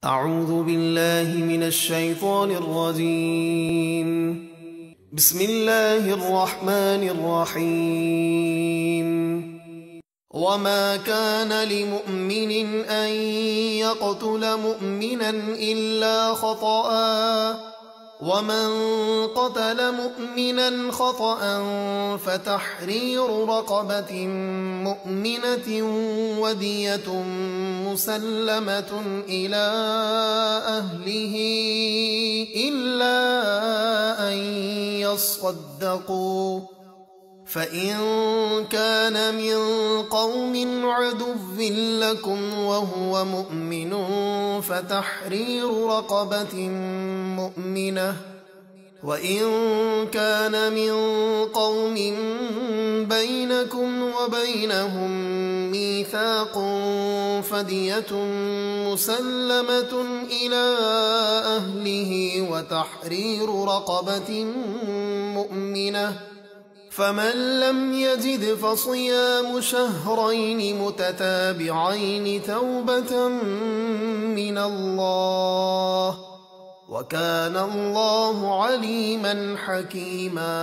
اعوذ باللہ من الشیطان الرجیم بسم اللہ الرحمن الرحیم وما كان لمؤمن ان يقتل مؤمنا الا خطأ ومن قتل مؤمنا خطأ فتحرير رقبة مؤمنة ودية مسلمة إلى أهله إلا أن يصدقوا فإن كان من قوم عدو لكم وهو مؤمن فتحرير رقبة مؤمنة وإن كان من قوم بينكم وبينهم ميثاق فدية مسلمة إلى أهله وتحرير رقبة مؤمنة فمن لم يجد فصيام شهرين متتابعين توبة من الله وَكَانَ اللَّهُ عَلِيمًا حَكِيمًا۔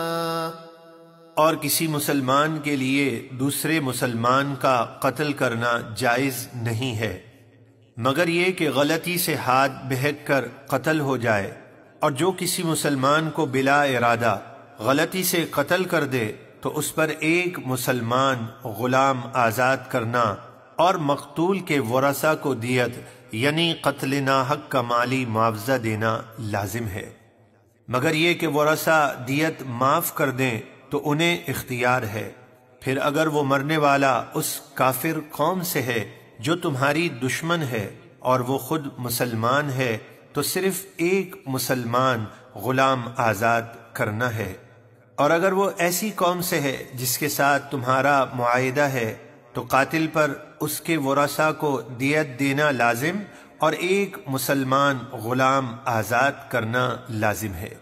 اور کسی مسلمان کے لیے دوسرے مسلمان کا قتل کرنا جائز نہیں ہے مگر یہ کہ غلطی سے ہاتھ بہک کر قتل ہو جائے، اور جو کسی مسلمان کو بلا ارادہ غلطی سے قتل کر دے تو اس پر ایک مسلمان غلام آزاد کرنا اور مقتول کے ورثہ کو دیت یعنی قتل ناحق کا مالی معاوضہ دینا لازم ہے، مگر یہ کہ ورثہ دیت معاف کر دیں تو انہیں اختیار ہے۔ پھر اگر وہ مرنے والا اس کافر قوم سے ہے جو تمہاری دشمن ہے اور وہ خود مسلمان ہے تو صرف ایک مسلمان غلام آزاد کرنا ہے، اور اگر وہ ایسی قوم سے ہے جس کے ساتھ تمہارا معاہدہ ہے تو قاتل پر اس کے ورثہ کو دیت دینا لازم اور ایک مسلمان غلام آزاد کرنا لازم ہے۔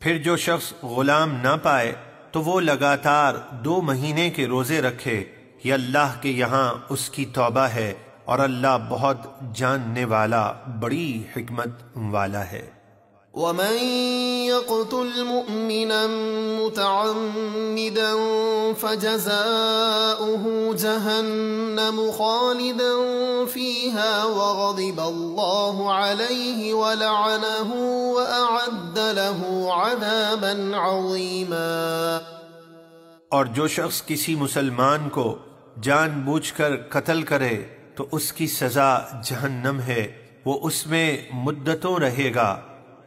پھر جو شخص غلام نہ پائے تو وہ لگاتار 2 مہینے کے روزے رکھے، یہ اللہ کے یہاں اس کی توبہ ہے، اور اللہ بہت جاننے والا بڑی حکمت والا ہے۔ ومن يقتل مؤمنا متعمدا فجزاؤه جهنم خالدا فيها وغضب الله عليه ولعنه وأعد له عذابا عظيما۔ اور جو شخص کسی مسلمان کو جان بوجھ کر قتل کرے تو اس کی سزا جہنم ہے، وہ اس میں مدتوں رہے گا،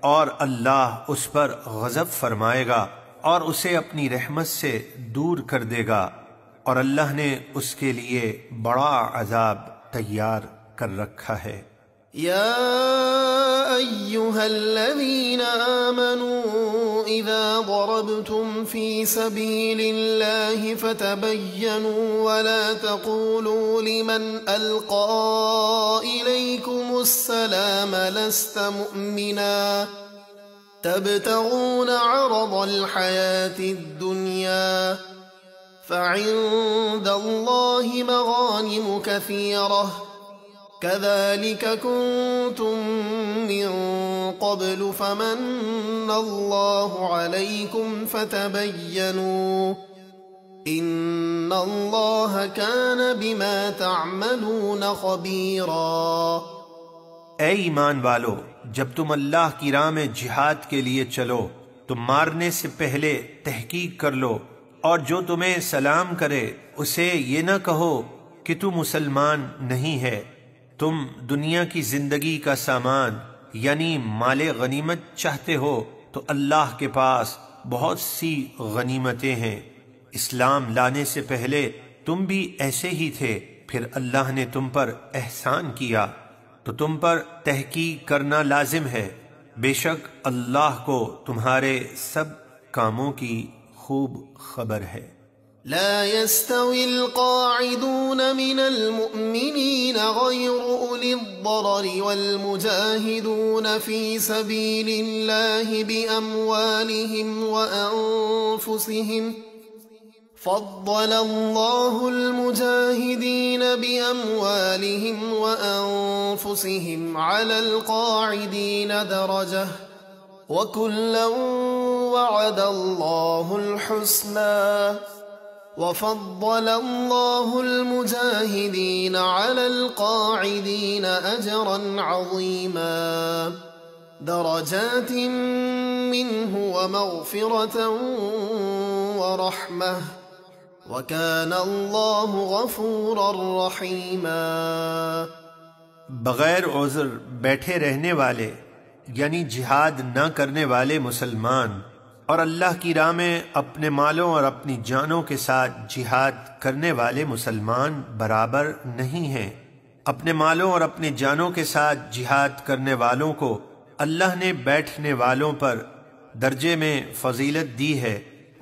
اور اللہ اس پر غضب فرمائے گا اور اسے اپنی رحمت سے دور کر دے گا، اور اللہ نے اس کے لیے بڑا عذاب تیار کر رکھا ہے۔ یا ایہا الذین آمنوا اذا ضربتم فی سبیل اللہ فتبینوا ولا تقولوا لمن القى الیکم السلام لست مؤمنا تبتغون عرض الحیاة الدنیا فعند اللہ مغانم کثیرہ كذلك كنتم من قبل فمن الله عليكم فتبينوا إن الله كان بما تعملون خبيرا۔ اے ایمان والو، جب تم اللہ کی راہ میں جہاد کے لیے چلو تو مارنے سے پہلے تحقیق کر لو، اور جو تمہیں سلام کرے اسے یہ نہ کہو کہ تو مسلمان نہیں ہے، تم دنیا کی زندگی کا سامان یعنی مال غنیمت چاہتے ہو تو اللہ کے پاس بہت سی غنیمتیں ہیں۔ اسلام لانے سے پہلے تم بھی ایسے ہی تھے، پھر اللہ نے تم پر احسان کیا تو تم پر تحقیق کرنا لازم ہے، بے شک اللہ کو تمہارے سب کاموں کی خوب خبر ہے۔ لا يستوي القاعدون من المؤمنين غير أولي الضرر والمجاهدون في سبيل الله بأموالهم وأنفسهم فضل الله المجاهدين بأموالهم وأنفسهم على القاعدين درجة وكلا وعد الله الحسنى وفضل الله المجاهدين على القاعدين أجرا عظيما درجات منه ومغفرة ورحمة وَكَانَ اللَّهُ غَفُورًا رَحِيمًا۔ بغیر عذر بیٹھے رہنے والے یعنی جہاد نہ کرنے والے مسلمان اور اللہ کی راہ میں اپنے مالوں اور اپنی جانوں کے ساتھ جہاد کرنے والے مسلمان برابر نہیں ہیں۔ اپنے مالوں اور اپنی جانوں کے ساتھ جہاد کرنے والوں کو اللہ نے بیٹھنے والوں پر درجے میں فضیلت دی ہے،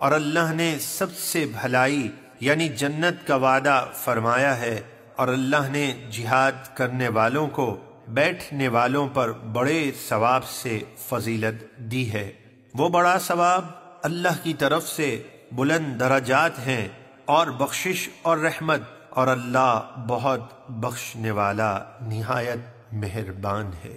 اور اللہ نے سب سے بھلائی یعنی جنت کا وعدہ فرمایا ہے، اور اللہ نے جہاد کرنے والوں کو بیٹھنے والوں پر بڑے ثواب سے فضیلت دی ہے۔ وہ بڑا ثواب اللہ کی طرف سے بلند درجات ہیں اور بخشش اور رحمت، اور اللہ بہت بخشنے والا نہایت مہربان ہے۔